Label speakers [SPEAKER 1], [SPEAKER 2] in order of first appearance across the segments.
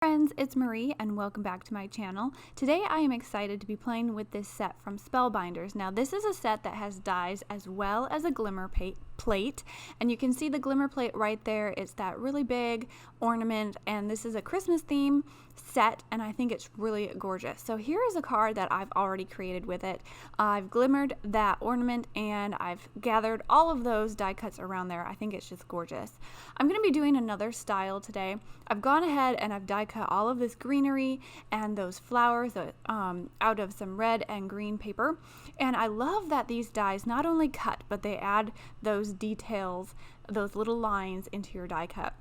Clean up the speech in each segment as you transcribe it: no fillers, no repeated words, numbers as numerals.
[SPEAKER 1] Friends, it's Marie and welcome back to my channel. Today I am excited to be playing with this set from Spellbinders. Now this is a set that has dies as well as a glimmer plate, and you can see the glimmer plate right there. It's that really big ornament, and this is a Christmas theme set, and I think it's really gorgeous. So here is a card that I've already created with it. I've glimmered that ornament and I've gathered all of those die cuts around there. I think it's just gorgeous. I'm going to be doing another style today. I've gone ahead and I've die cut all of this greenery and those flowers out of some red and green paper, and I love that these dies not only cut but they add those details, those little lines into your die cut.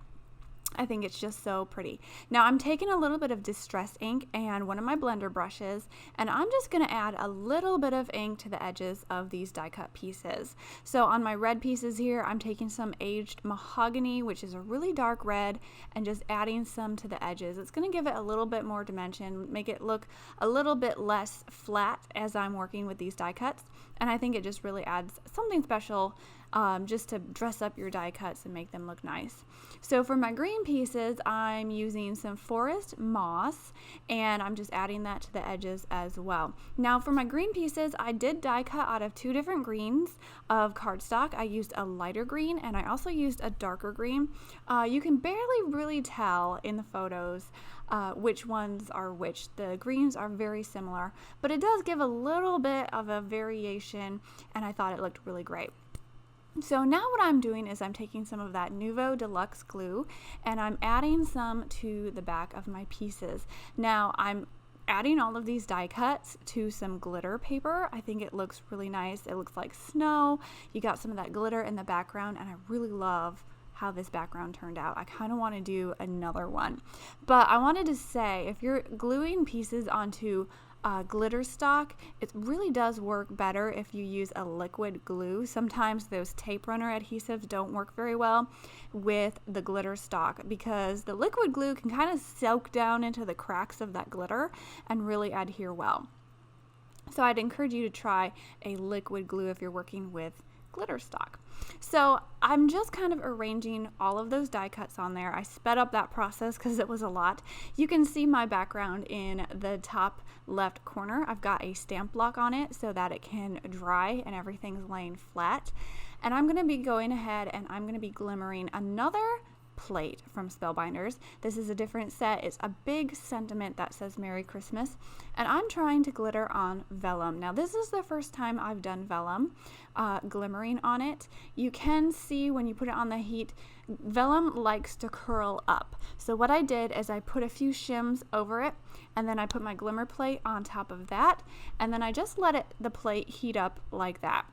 [SPEAKER 1] I think it's just so pretty. Now I'm taking a little bit of distress ink and one of my blender brushes, and I'm just going to add a little bit of ink to the edges of these die cut pieces. So on my red pieces here, I'm taking some aged mahogany, which is a really dark red, and just adding some to the edges. It's going to give it a little bit more dimension, make it look a little bit less flat as I'm working with these die cuts, and I think it just really adds something special just to dress up your die cuts and make them look nice. So for my green pieces, I'm using some forest moss, and I'm just adding that to the edges as well. Now for my green pieces, I did die cut out of two different greens of cardstock. I used a lighter green and I also used a darker green. You can barely really tell in the photos which ones are which. The greens are very similar, but it does give a little bit of a variation, and I thought it looked really great. So now what I'm doing is I'm taking some of that Nuvo Deluxe glue and I'm adding some to the back of my pieces. Now I'm adding all of these die cuts to some glitter paper. I think it looks really nice. It looks like snow. You got some of that glitter in the background, and I really love how this background turned out. I kind of want to do another one, but I wanted to say, if you're gluing pieces onto glitter stock, it really does work better if you use a liquid glue. Sometimes those tape runner adhesives don't work very well with the glitter stock because the liquid glue can kind of soak down into the cracks of that glitter and really adhere well. So I'd encourage you to try a liquid glue if you're working with glitter stock. So I'm just kind of arranging all of those die cuts on there. I sped up that process because it was a lot. You can see my background in the top left corner. I've got a stamp block on it so that it can dry and everything's laying flat. And I'm going to be going ahead and I'm going to be glimmering another plate from Spellbinders. This is a different set. It's a big sentiment that says Merry Christmas, and I'm trying to glitter on vellum. Now this is the first time I've done vellum glimmering on it. You can see when you put it on the heat, vellum likes to curl up. So what I did is I put a few shims over it, and then I put my glimmer plate on top of that, and then I just let the plate heat up like that.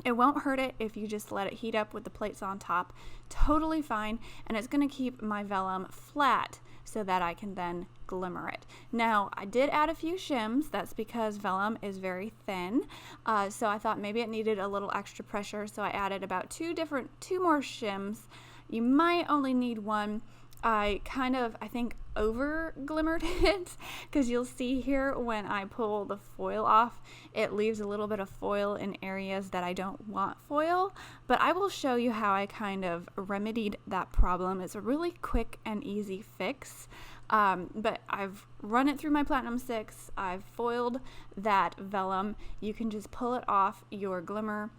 [SPEAKER 1] It won't hurt it if you just let it heat up with the plates on top. Totally fine, and it's going to keep my vellum flat so that I can then glimmer it. Now, I did add a few shims. That's because vellum is very thin, so I thought maybe it needed a little extra pressure, so I added about two more shims. You might only need one. I think over glimmered it, because you'll see here when I pull the foil off, it leaves a little bit of foil in areas that I don't want foil, but I will show you how I kind of remedied that problem. It's a really quick and easy fix, but I've run it through my Platinum 6, I've foiled that vellum. You can just pull it off your glimmer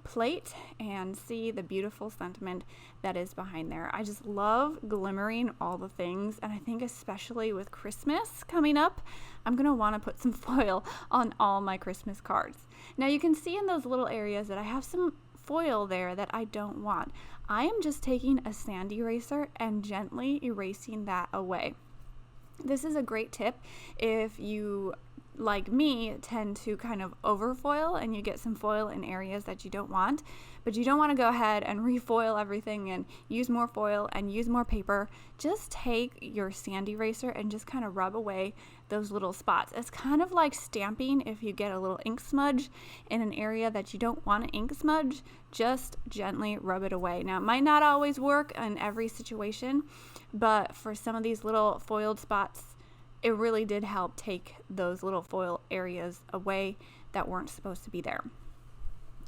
[SPEAKER 1] plate and see the beautiful sentiment that is behind there. I just love glimmering all the things, and I think especially with Christmas coming up, I'm going to want to put some foil on all my Christmas cards. Now you can see in those little areas that I have some foil there that I don't want. I am just taking a sand eraser and gently erasing that away. This is a great tip if you, like me, tend to kind of overfoil and you get some foil in areas that you don't want, but you don't want to go ahead and refoil everything and use more foil and use more paper. Just take your sand eraser and just kind of rub away those little spots. It's kind of like stamping. If you get a little ink smudge in an area that you don't want an ink smudge, just gently rub it away. Now it might not always work in every situation, but for some of these little foiled spots, it really did help take those little foil areas away that weren't supposed to be there.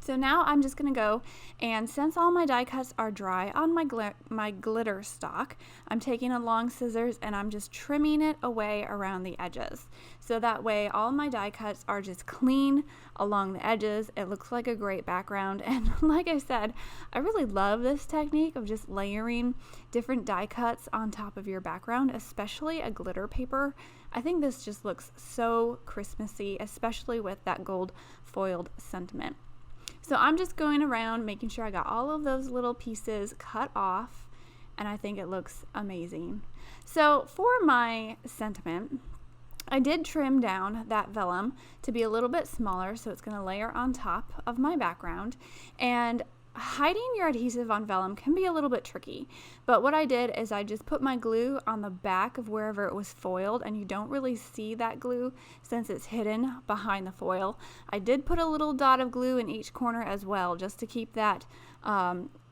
[SPEAKER 1] So now I'm just going to go, and since all my die cuts are dry on my glitter stock, I'm taking a long scissors and I'm just trimming it away around the edges. So that way all my die cuts are just clean along the edges. It looks like a great background, and like I said, I really love this technique of just layering different die cuts on top of your background, especially a glitter paper. I think this just looks so Christmassy, especially with that gold foiled sentiment. So I'm just going around making sure I got all of those little pieces cut off, and I think it looks amazing. So for my sentiment, I did trim down that vellum to be a little bit smaller, so it's going to layer on top of my background. And hiding your adhesive on vellum can be a little bit tricky, but what I did is I just put my glue on the back of wherever it was foiled, and you don't really see that glue since it's hidden behind the foil. I did put a little dot of glue in each corner as well, just to keep that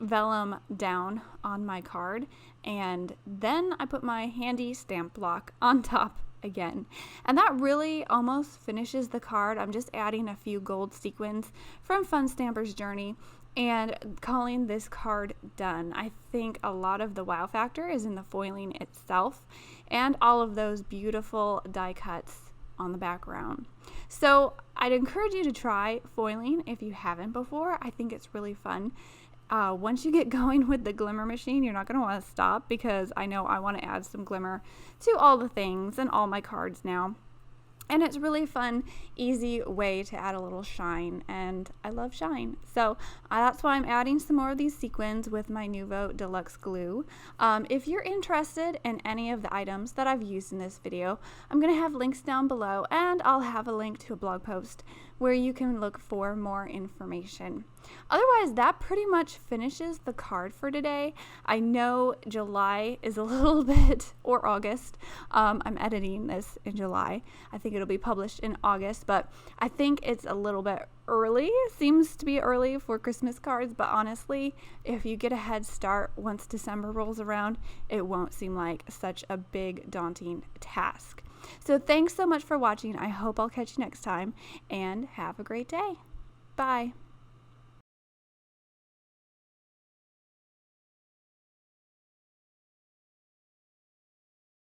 [SPEAKER 1] vellum down on my card, and then I put my handy stamp block on top again, and that really almost finishes the card. I'm just adding a few gold sequins from Fun Stamper's Journey and calling this card done. I think a lot of the wow factor is in the foiling itself and all of those beautiful die cuts on the background. So I'd encourage you to try foiling if you haven't before. I think it's really fun. Once you get going with the glimmer machine, you're not going to want to stop, because I know I want to add some glimmer to all the things and all my cards now. And it's really fun, easy way to add a little shine, and I love shine. So that's why I'm adding some more of these sequins with my Nuvo Deluxe Glue. If you're interested in any of the items that I've used in this video, I'm going to have links down below, and I'll have a link to a blog post where you can look for more information. Otherwise, that pretty much finishes the card for today. I know July is a little bit, or August. I'm editing this in July. I think it'll be published in August, but I think it's a little bit early. Seems to be early for Christmas cards, but honestly, if you get a head start once December rolls around, it won't seem like such a big, daunting task. So thanks so much for watching. I hope I'll catch you next time, and have a great day. Bye.